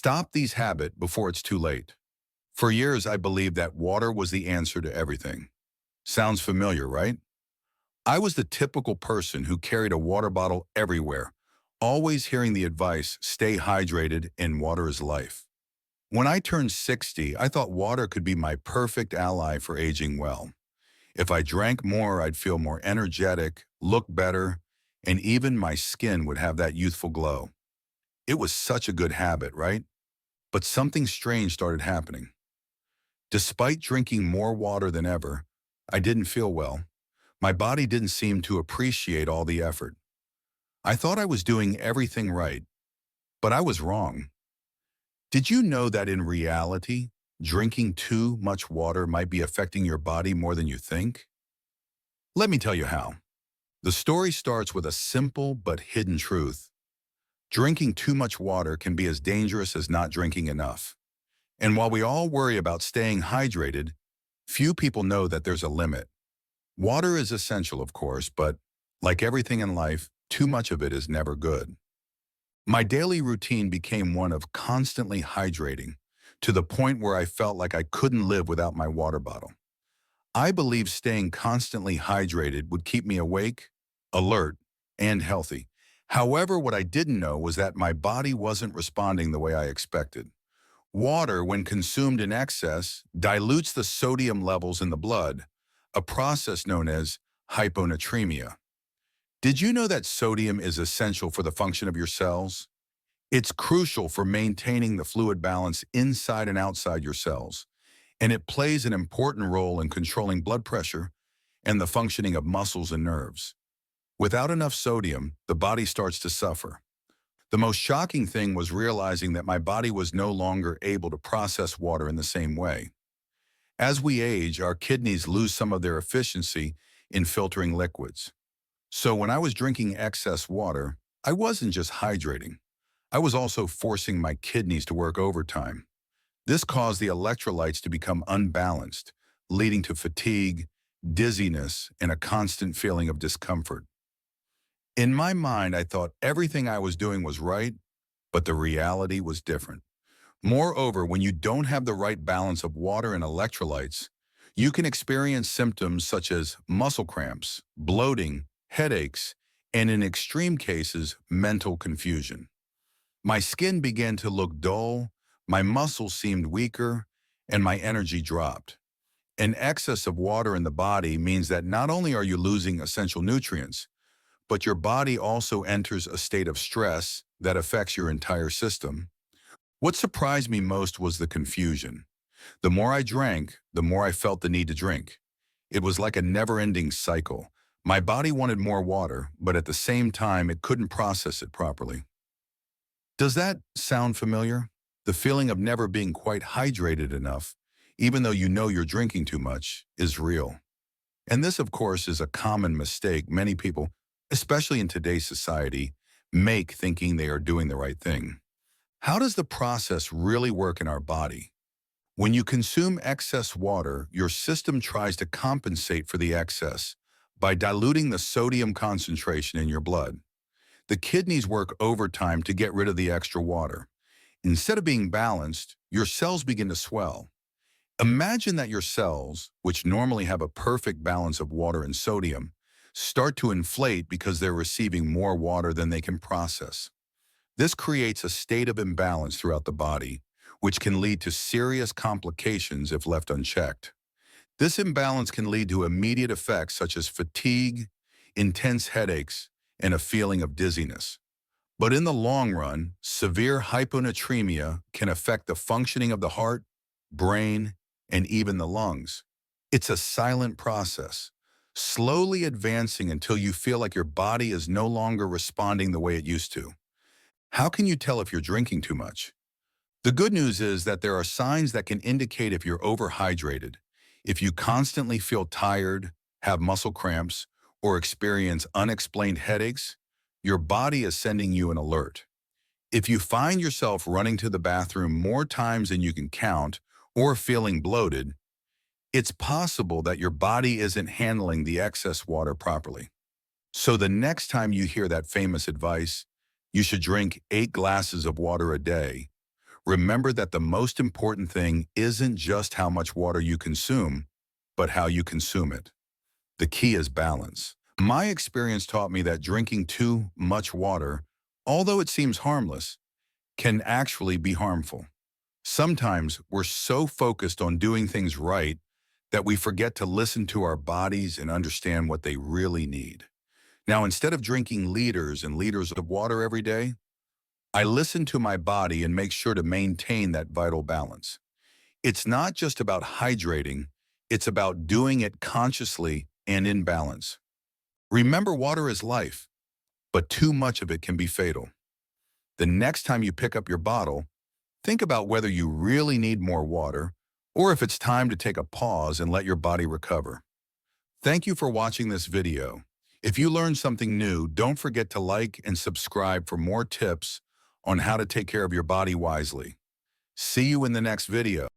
Stop these habits before it's too late. For years, I believed that water was the answer to everything. Sounds familiar, right? I was the typical person who carried a water bottle everywhere, always hearing the advice, stay hydrated and water is life. When I turned 60, I thought water could be my perfect ally for aging well. If I drank more, I'd feel more energetic, look better, and even my skin would have that youthful glow. It was such a good habit, right? But something strange started happening. Despite drinking more water than ever, I didn't feel well. My body didn't seem to appreciate all the effort. I thought I was doing everything right, but I was wrong. Did you know that in reality, drinking too much water might be affecting your body more than you think? Let me tell you how. The story starts with a simple but hidden truth. Drinking too much water can be as dangerous as not drinking enough. And while we all worry about staying hydrated, few people know that there's a limit. Water is essential, of course, but like everything in life, too much of it is never good. My daily routine became one of constantly hydrating, to the point where I felt like I couldn't live without my water bottle. I believed staying constantly hydrated would keep me awake, alert, and healthy. However, what I didn't know was that my body wasn't responding the way I expected. Water, when consumed in excess, dilutes the sodium levels in the blood, a process known as hyponatremia. Did you know that sodium is essential for the function of your cells? It's crucial for maintaining the fluid balance inside and outside your cells, and it plays an important role in controlling blood pressure and the functioning of muscles and nerves. Without enough sodium, the body starts to suffer. The most shocking thing was realizing that my body was no longer able to process water in the same way. As we age, our kidneys lose some of their efficiency in filtering liquids. So when I was drinking excess water, I wasn't just hydrating. I was also forcing my kidneys to work overtime. This caused the electrolytes to become unbalanced, leading to fatigue, dizziness, and a constant feeling of discomfort. In my mind, I thought everything I was doing was right, but the reality was different. Moreover, when you don't have the right balance of water and electrolytes, you can experience symptoms such as muscle cramps, bloating, headaches, and in extreme cases, mental confusion. My skin began to look dull, my muscles seemed weaker, and my energy dropped. An excess of water in the body means that not only are you losing essential nutrients, but your body also enters a state of stress that affects your entire system. What surprised me most was the confusion. The more I drank, the more I felt the need to drink. It was like a never-ending cycle. My body wanted more water, but at the same time, it couldn't process it properly. Does that sound familiar? The feeling of never being quite hydrated enough, even though you know you're drinking too much, is real. And this, of course, is a common mistake many people, especially in today's society, make thinking they are doing the right thing. How does the process really work in our body? When you consume excess water, your system tries to compensate for the excess by diluting the sodium concentration in your blood. The kidneys work overtime to get rid of the extra water. Instead of being balanced, your cells begin to swell. Imagine that your cells, which normally have a perfect balance of water and sodium, start to inflate because they're receiving more water than they can process. This creates a state of imbalance throughout the body, which can lead to serious complications if left unchecked. This imbalance can lead to immediate effects such as fatigue, intense headaches, and a feeling of dizziness. But in the long run, severe hyponatremia can affect the functioning of the heart, brain, and even the lungs. It's a silent process, slowly advancing until you feel like your body is no longer responding the way it used to. How can you tell if you're drinking too much? The good news is that there are signs that can indicate if you're overhydrated. If you constantly feel tired, have muscle cramps, or experience unexplained headaches, your body is sending you an alert. If you find yourself running to the bathroom more times than you can count or feeling bloated, it's possible that your body isn't handling the excess water properly. So the next time you hear that famous advice, you should drink 8 glasses of water a day. Remember that the most important thing isn't just how much water you consume, but how you consume it. The key is balance. My experience taught me that drinking too much water, although it seems harmless, can actually be harmful. Sometimes we're so focused on doing things right that we forget to listen to our bodies and understand what they really need. Now, instead of drinking liters and liters of water every day, I listen to my body and make sure to maintain that vital balance. It's not just about hydrating, it's about doing it consciously and in balance. Remember, water is life, but too much of it can be fatal. The next time you pick up your bottle, think about whether you really need more water or if it's time to take a pause and let your body recover. Thank you for watching this video. If you learned something new, don't forget to like and subscribe for more tips on how to take care of your body wisely. See you in the next video.